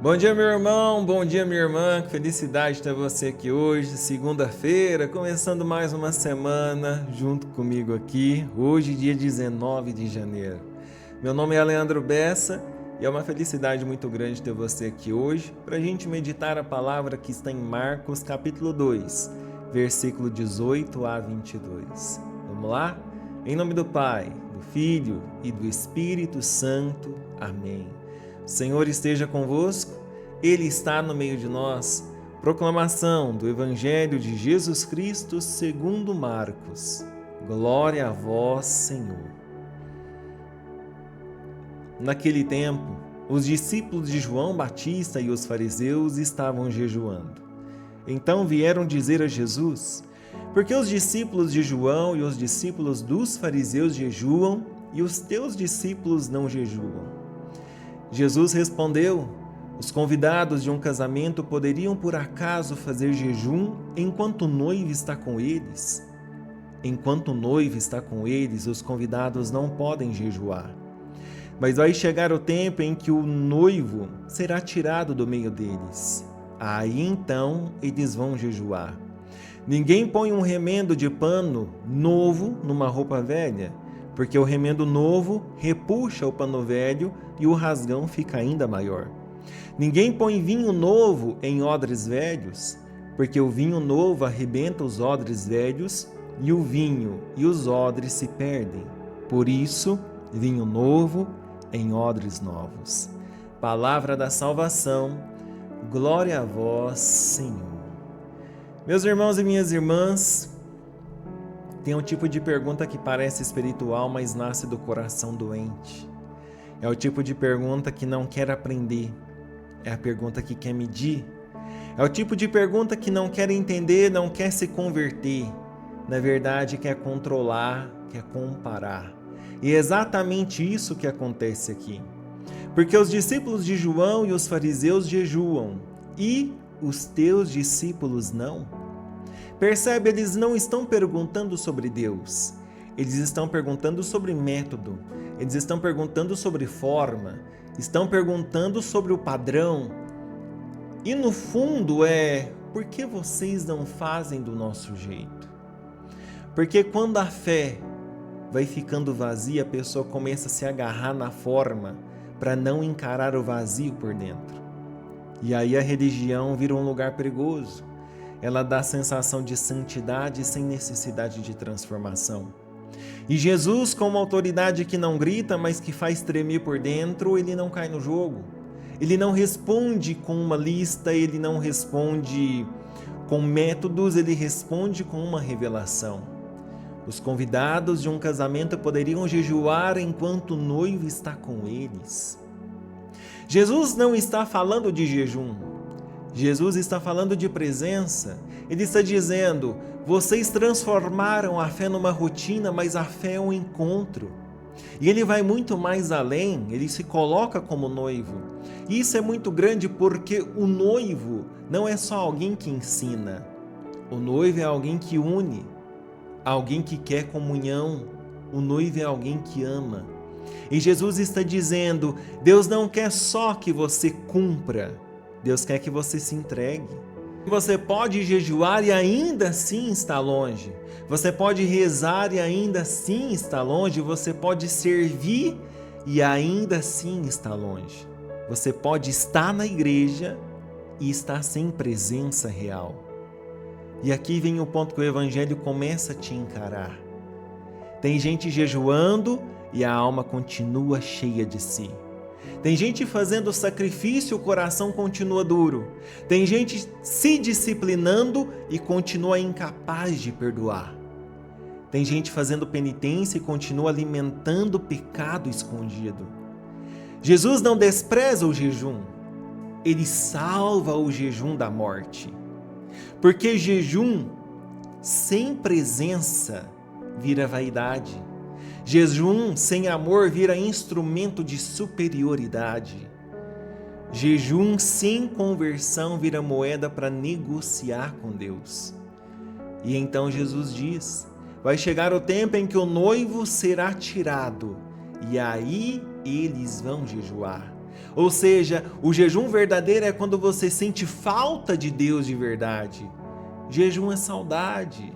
Bom dia, meu irmão, bom dia, minha irmã, que felicidade ter você aqui hoje, segunda-feira, começando mais uma semana junto comigo aqui, hoje, dia 19 de janeiro. Meu nome é Leandro Bessa e é uma felicidade muito grande ter você aqui hoje para a gente meditar a palavra que está em Marcos, capítulo 2, versículo 18 a 22. Vamos lá? Em nome do Pai, do Filho e do Espírito Santo. Amém. O Senhor esteja convosco, Ele está no meio de nós. Proclamação do Evangelho de Jesus Cristo segundo Marcos. Glória a vós, Senhor. Naquele tempo, os discípulos de João Batista e os fariseus estavam jejuando. Então vieram dizer a Jesus: por que os discípulos de João e os discípulos dos fariseus jejuam e os teus discípulos não jejuam? Jesus respondeu: os convidados de um casamento poderiam por acaso fazer jejum enquanto o noivo está com eles? Enquanto o noivo está com eles, os convidados não podem jejuar. Mas vai chegar o tempo em que o noivo será tirado do meio deles. Aí então eles vão jejuar. Ninguém põe um remendo de pano novo numa roupa velha, porque o remendo novo repuxa o pano velho e o rasgão fica ainda maior. Ninguém põe vinho novo em odres velhos, porque o vinho novo arrebenta os odres velhos e o vinho e os odres se perdem. Por isso, vinho novo em odres novos. Palavra da salvação, glória a vós, Senhor. Meus irmãos e minhas irmãs, tem um tipo de pergunta que parece espiritual, mas nasce do coração doente. É o tipo de pergunta que não quer aprender. É a pergunta que quer medir. É o tipo de pergunta que não quer entender, não quer se converter. Na verdade, quer controlar, quer comparar. E é exatamente isso que acontece aqui. Porque os discípulos de João e os fariseus jejuam, e os teus discípulos não. Percebe, eles não estão perguntando sobre Deus. Eles estão perguntando sobre método. Eles estão perguntando sobre forma. Estão perguntando sobre o padrão. E no fundo por que vocês não fazem do nosso jeito? Porque quando a fé vai ficando vazia, a pessoa começa a se agarrar na forma para não encarar o vazio por dentro. E aí a religião vira um lugar perigoso. Ela dá a sensação de santidade sem necessidade de transformação. E Jesus, como autoridade que não grita, mas que faz tremer por dentro, ele não cai no jogo. Ele não responde com uma lista, ele não responde com métodos, ele responde com uma revelação. Os convidados de um casamento poderiam jejuar enquanto o noivo está com eles. Jesus não está falando de jejum. Jesus está falando de presença. Ele está dizendo: vocês transformaram a fé numa rotina, mas a fé é um encontro. E ele vai muito mais além, ele se coloca como noivo. E isso é muito grande porque o noivo não é só alguém que ensina. O noivo é alguém que une, alguém que quer comunhão. O noivo é alguém que ama. E Jesus está dizendo: Deus não quer só que você cumpra, Deus quer que você se entregue. Você pode jejuar e ainda assim estar longe. Você pode rezar e ainda assim estar longe. Você pode servir e ainda assim estar longe. Você pode estar na igreja e estar sem presença real. E aqui vem o ponto que o Evangelho começa a te encarar. Tem gente jejuando e a alma continua cheia de si. Tem gente fazendo sacrifício e o coração continua duro. Tem gente se disciplinando e continua incapaz de perdoar. Tem gente fazendo penitência e continua alimentando o pecado escondido. Jesus não despreza o jejum. Ele salva o jejum da morte. Porque jejum sem presença vira vaidade. Jejum sem amor vira instrumento de superioridade. Jejum sem conversão vira moeda para negociar com Deus. E então Jesus diz: vai chegar o tempo em que o noivo será tirado, e aí eles vão jejuar. Ou seja, o jejum verdadeiro é quando você sente falta de Deus de verdade. Jejum é saudade,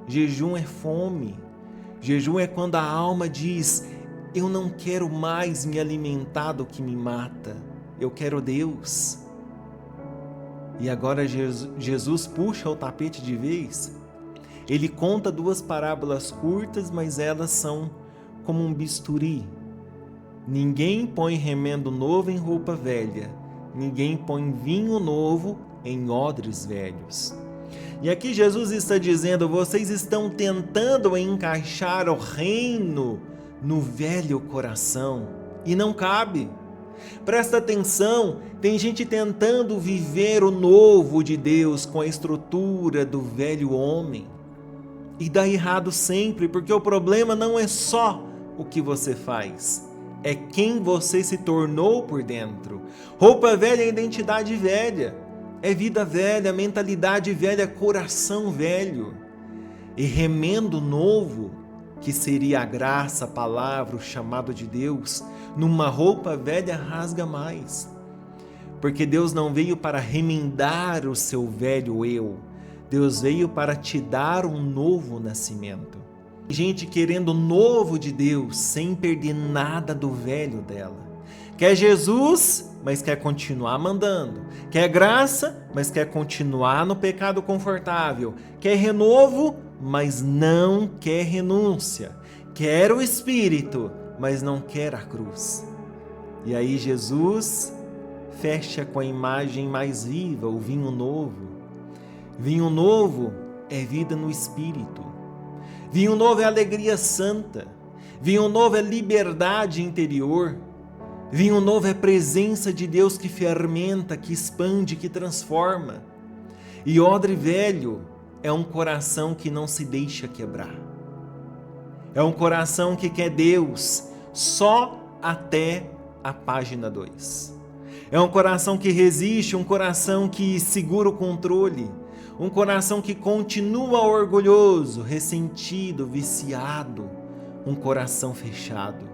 jejum é fome, jejum é quando a alma diz: eu não quero mais me alimentar do que me mata, eu quero Deus. E agora Jesus puxa o tapete de vez. Ele conta 2 parábolas curtas, mas elas são como um bisturi. Ninguém põe remendo novo em roupa velha, ninguém põe vinho novo em odres velhos. E aqui Jesus está dizendo: vocês estão tentando encaixar o reino no velho coração e não cabe. Presta atenção, tem gente tentando viver o novo de Deus com a estrutura do velho homem. E dá errado sempre, porque o problema não é só o que você faz, é quem você se tornou por dentro. Roupa velha é identidade velha, é vida velha, mentalidade velha, coração velho. E remendo novo, que seria a graça, a palavra, o chamado de Deus, numa roupa velha rasga mais. Porque Deus não veio para remendar o seu velho eu, Deus veio para te dar um novo nascimento. Gente querendo o novo de Deus sem perder nada do velho dela. Quer Jesus, mas quer continuar mandando. Quer graça, mas quer continuar no pecado confortável. Quer renovo, mas não quer renúncia. Quer o Espírito, mas não quer a cruz. E aí Jesus fecha com a imagem mais viva, o vinho novo. Vinho novo é vida no Espírito. Vinho novo é alegria santa. Vinho novo é liberdade interior. Vinho novo é presença de Deus que fermenta, que expande, que transforma. E odre velho é um coração que não se deixa quebrar. É um coração que quer Deus só até a página 2. É um coração que resiste, um coração que segura o controle, um coração que continua orgulhoso, ressentido, viciado, um coração fechado.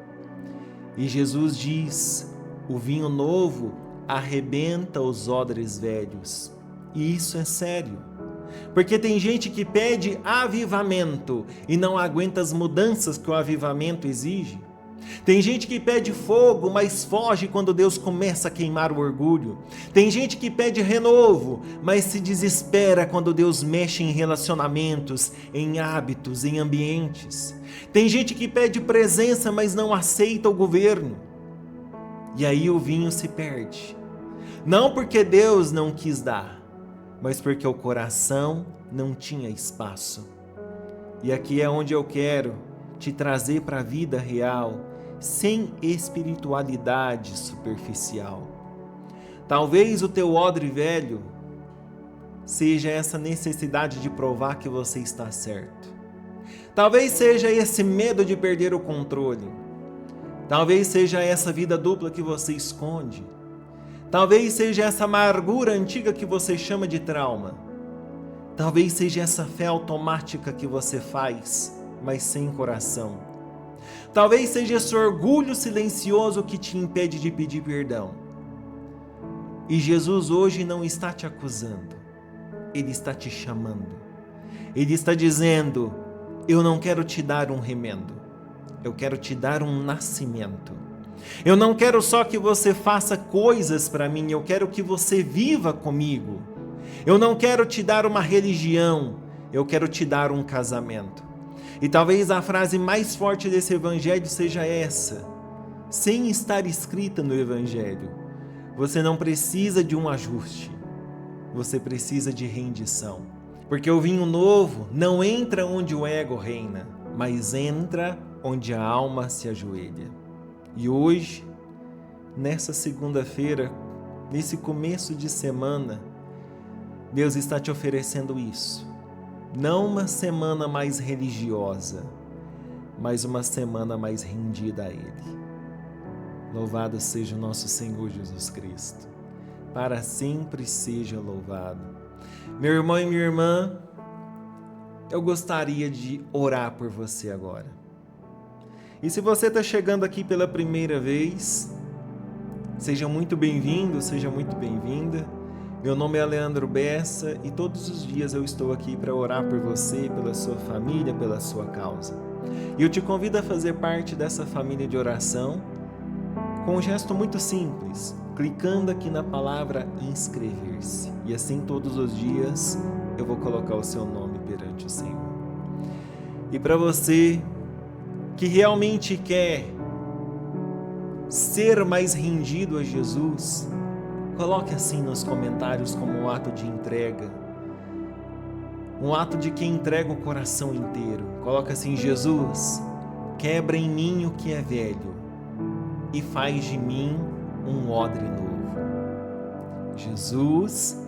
E Jesus diz: o vinho novo arrebenta os odres velhos. E isso é sério. Porque tem gente que pede avivamento e não aguenta as mudanças que o avivamento exige. Tem gente que pede fogo, mas foge quando Deus começa a queimar o orgulho. Tem gente que pede renovo, mas se desespera quando Deus mexe em relacionamentos, em hábitos, em ambientes. Tem gente que pede presença, mas não aceita o governo. E aí o vinho se perde. Não porque Deus não quis dar, mas porque o coração não tinha espaço. E aqui é onde eu quero te trazer para a vida real, sem espiritualidade superficial. Talvez o teu odre velho seja essa necessidade de provar que você está certo. Talvez seja esse medo de perder o controle. Talvez seja essa vida dupla que você esconde. Talvez seja essa amargura antiga que você chama de trauma. Talvez seja essa fé automática que você faz, mas sem coração. Talvez seja esse orgulho silencioso que te impede de pedir perdão. E Jesus hoje não está te acusando, Ele está te chamando. Ele está dizendo: eu não quero te dar um remendo, eu quero te dar um nascimento. Eu não quero só que você faça coisas para mim, eu quero que você viva comigo. Eu não quero te dar uma religião, eu quero te dar um casamento. E talvez a frase mais forte desse evangelho seja essa: sem estar escrita no evangelho, você não precisa de um ajuste, você precisa de rendição. Porque o vinho novo não entra onde o ego reina, mas entra onde a alma se ajoelha. E hoje, nessa segunda-feira, nesse começo de semana, Deus está te oferecendo isso. Não uma semana mais religiosa, mas uma semana mais rendida a Ele. Louvado seja o nosso Senhor Jesus Cristo. Para sempre seja louvado. Meu irmão e minha irmã, eu gostaria de orar por você agora. E se você está chegando aqui pela primeira vez, Seja muito bem-vindo, seja muito bem-vinda. Meu nome é Leandro Bessa e todos os dias eu estou aqui para orar por você, pela sua família, pela sua causa. E eu te convido a fazer parte dessa família de oração com um gesto muito simples, clicando aqui na palavra inscrever-se. E assim todos os dias eu vou colocar o seu nome perante o Senhor. E para você que realmente quer ser mais rendido a Jesus, coloque assim nos comentários como um ato de entrega, um ato de quem entrega o coração inteiro. Coloque assim: Jesus, quebra em mim o que é velho e faz de mim um odre novo. Jesus,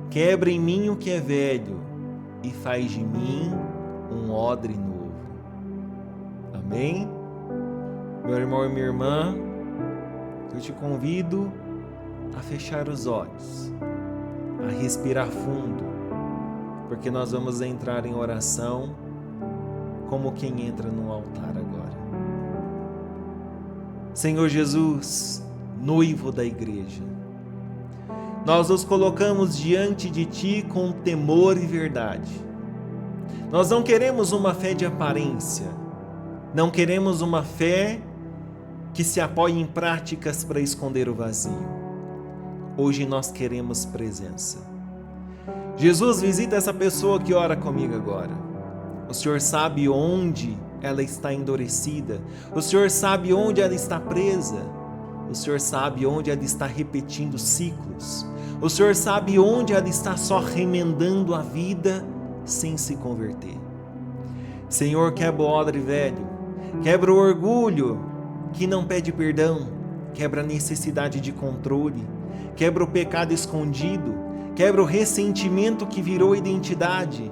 quebra em mim o que é velho e faz de mim um odre novo. Amém? Meu irmão e minha irmã, eu te convido a fechar os olhos, a respirar fundo, porque nós vamos entrar em oração como quem entra no altar agora. Senhor Jesus, noivo da igreja, nós nos colocamos diante de Ti com temor e verdade. Nós não queremos uma fé de aparência, não queremos uma fé que se apoie em práticas para esconder o vazio. Hoje nós queremos presença. Jesus, visita essa pessoa que ora comigo agora. O Senhor sabe onde ela está endurecida. O Senhor sabe onde ela está presa. O Senhor sabe onde ela está repetindo ciclos. O Senhor sabe onde ela está só remendando a vida sem se converter. Senhor, quebra o odre velho, quebra o orgulho que não pede perdão, quebra a necessidade de controle, quebra o pecado escondido, quebra o ressentimento que virou identidade,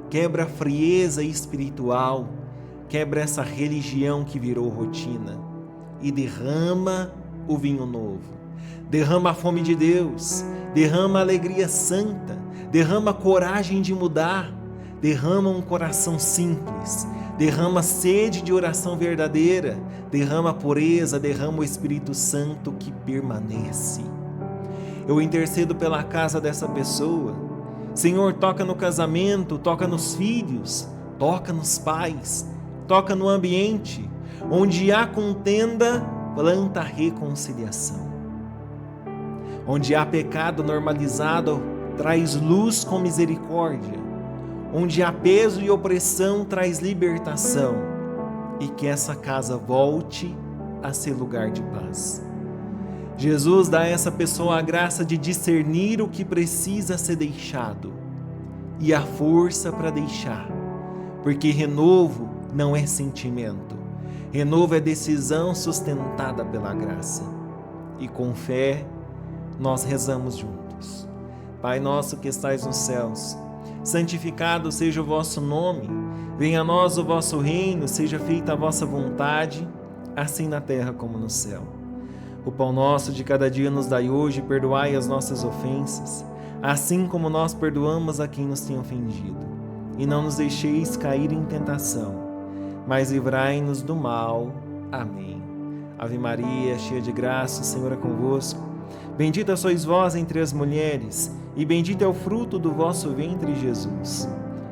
quebra a frieza espiritual, quebra essa religião que virou rotina e derrama o vinho novo, derrama a fome de Deus, derrama a alegria santa, derrama a coragem de mudar, derrama um coração simples, derrama sede de oração verdadeira, derrama a pureza, derrama o Espírito Santo que permanece. Eu intercedo pela casa dessa pessoa. Senhor, toca no casamento, toca nos filhos, toca nos pais, toca no ambiente. Onde há contenda, planta a reconciliação. Onde há pecado normalizado, traz luz com misericórdia. Onde há peso e opressão, traz libertação, e que essa casa volte a ser lugar de paz. Jesus dá a essa pessoa a graça de discernir o que precisa ser deixado e a força para deixar, porque renovo não é sentimento, renovo é decisão sustentada pela graça. E com fé nós rezamos juntos. Pai nosso que estais nos céus, santificado seja o vosso nome, venha a nós o vosso reino, seja feita a vossa vontade, assim na terra como no céu. O pão nosso de cada dia nos dai hoje, perdoai as nossas ofensas, assim como nós perdoamos a quem nos tem ofendido. E não nos deixeis cair em tentação, mas livrai-nos do mal. Amém. Ave Maria, cheia de graça, o Senhor é convosco. Bendita sois vós entre as mulheres, e bendito é o fruto do vosso ventre, Jesus.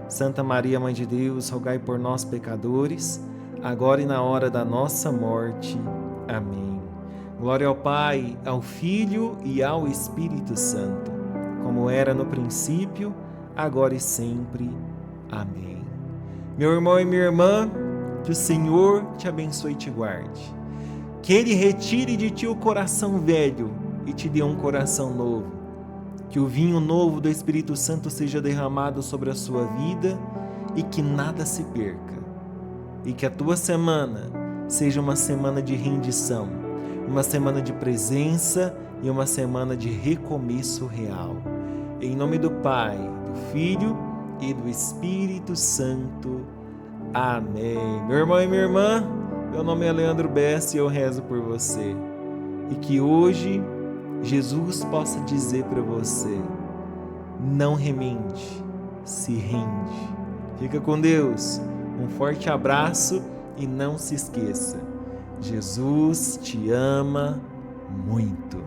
Santa Maria, Mãe de Deus, rogai por nós, pecadores, agora e na hora da nossa morte. Amém. Glória ao Pai, ao Filho e ao Espírito Santo, como era no princípio, agora e sempre. Amém. Meu irmão e minha irmã, que o Senhor te abençoe e te guarde. Que Ele retire de ti o coração velho e te dê um coração novo. Que o vinho novo do Espírito Santo seja derramado sobre a sua vida e que nada se perca. E que a tua semana seja uma semana de rendição, uma semana de presença e uma semana de recomeço real. Em nome do Pai, do Filho e do Espírito Santo. Amém. Meu irmão e minha irmã, meu nome é Leandro Bessa e eu rezo por você. E que hoje Jesus possa dizer para você: não remende, se rende. Fica com Deus, um forte abraço e não se esqueça, Jesus te ama muito.